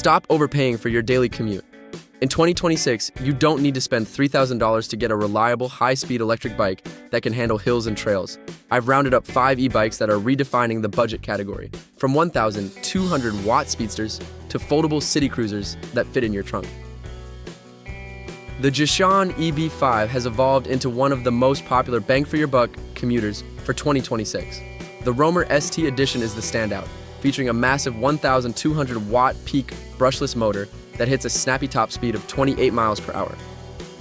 Stop overpaying for your daily commute. In 2026, you don't need to spend $3,000 to get a reliable, high-speed electric bike that can handle hills and trails. I've rounded up 5 e-bikes that are redefining the budget category, from 1,200-watt speedsters to foldable city cruisers that fit in your trunk. The Jasion EB5 has evolved into one of the most popular bang-for-your-buck commuters for 2026. The Roamer ST Edition is the standout, featuring a massive 1,200-watt peak brushless motor that hits a snappy top speed of 28 miles per hour.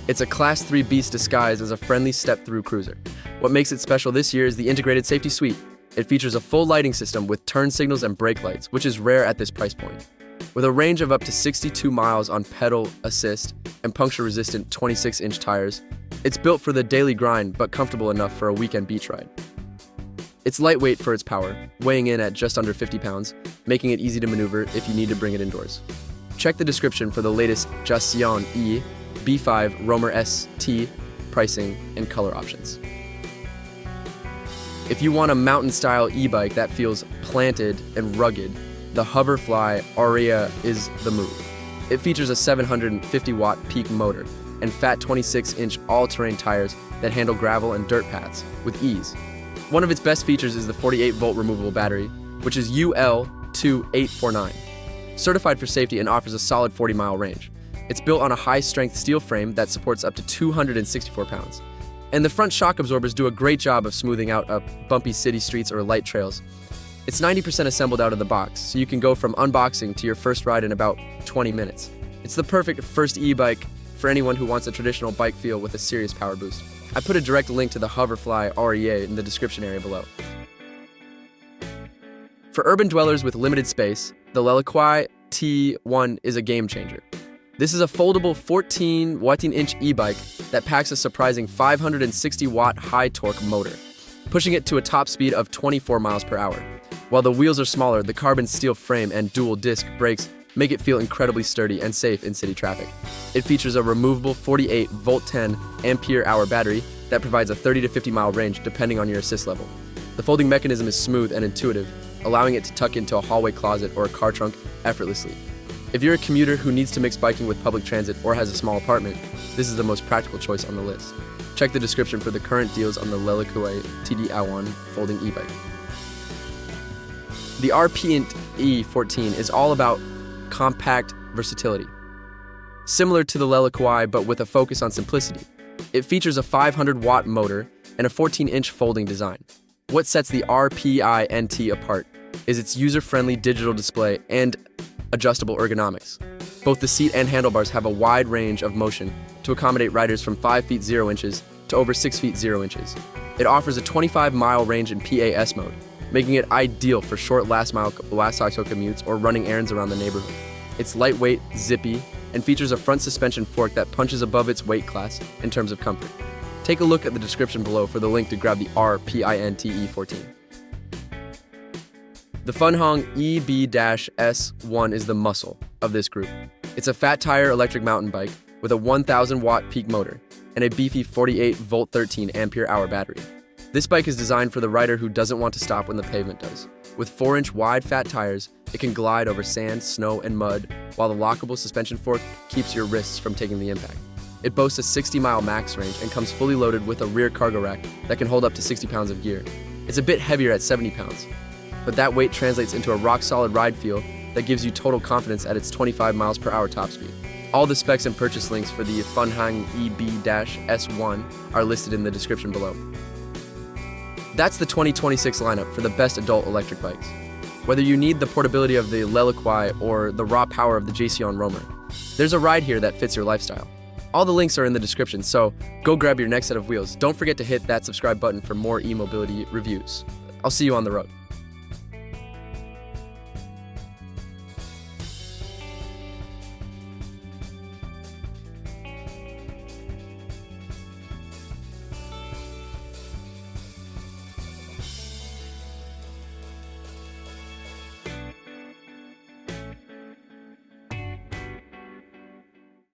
It's a Class 3 beast disguised as a friendly step-through cruiser. What makes it special this year is the integrated safety suite. It features a full lighting system with turn signals and brake lights, which is rare at this price point. With a range of up to 62 miles on pedal assist and puncture-resistant 26-inch tires, it's built for the daily grind but comfortable enough for a weekend beach ride. It's lightweight for its power, weighing in at just under 50 pounds, making it easy to maneuver if you need to bring it indoors. Check the description for the latest Jasion EB5 Roamer ST pricing and color options. If you want a mountain-style e-bike that feels planted and rugged, the HOVERFLY OUREA is the move. It features a 750-watt peak motor and fat 26-inch all-terrain tires that handle gravel and dirt paths with ease. One of its best features is the 48-volt removable battery, which is UL2849. Certified for safety and offers a solid 40-mile range. It's built on a high-strength steel frame that supports up to 264 pounds. And the front shock absorbers do a great job of smoothing out up bumpy city streets or light trails. It's 90% assembled out of the box, so you can go from unboxing to your first ride in about 20 minutes. It's the perfect first e-bike for anyone who wants a traditional bike feel with a serious power boost. I put a direct link to the HOVERFLY OUREA in the description area below. For urban dwellers with limited space, the LELEKUAI T1 is a game changer. This is a foldable 14-inch e-bike that packs a surprising 560-watt high-torque motor, pushing it to a top speed of 24 miles per hour. While the wheels are smaller, the carbon steel frame and dual-disc brakes make it feel incredibly sturdy and safe in city traffic. It features a removable 48-volt 10-ampere-hour battery that provides a 30 to 50-mile range depending on your assist level. The folding mechanism is smooth and intuitive, allowing it to tuck into a hallway closet or a car trunk effortlessly. If you're a commuter who needs to mix biking with public transit or has a small apartment, this is the most practical choice on the list. Check the description for the current deals on the LELEKUAI TD-I1 folding e-bike. The RPINT E14 is all about compact versatility. Similar to the LELEKUAI but with a focus on simplicity, it features a 500-watt motor and a 14-inch folding design. What sets the RPINT apart is its user-friendly digital display and adjustable ergonomics. Both the seat and handlebars have a wide range of motion to accommodate riders from 5 feet 0 inches to over 6 feet 0 inches. It offers a 25-mile range in PAS mode, making it ideal for short last-mile commutes or running errands around the neighborhood. It's lightweight, zippy, and features a front suspension fork that punches above its weight class in terms of comfort. Take a look at the description below for the link to grab the RPINT E14. The Funhang EB-S1 is the muscle of this group. It's a fat tire electric mountain bike with a 1,000-watt peak motor and a beefy 48-volt 13-ampere-hour battery. This bike is designed for the rider who doesn't want to stop when the pavement does. With 4-inch wide fat tires, it can glide over sand, snow, and mud, while the lockable suspension fork keeps your wrists from taking the impact. It boasts a 60-mile max range and comes fully loaded with a rear cargo rack that can hold up to 60 pounds of gear. It's a bit heavier at 70 pounds, but that weight translates into a rock-solid ride feel that gives you total confidence at its 25 miles per hour top speed. All the specs and purchase links for the Funhang EB-S1 are listed in the description below. That's the 2026 lineup for the best adult electric bikes. Whether you need the portability of the LELEKUAI or the raw power of the Jasion Roamer, there's a ride here that fits your lifestyle. All the links are in the description, so go grab your next set of wheels. Don't forget to hit that subscribe button for more e-mobility reviews. I'll see you on the road.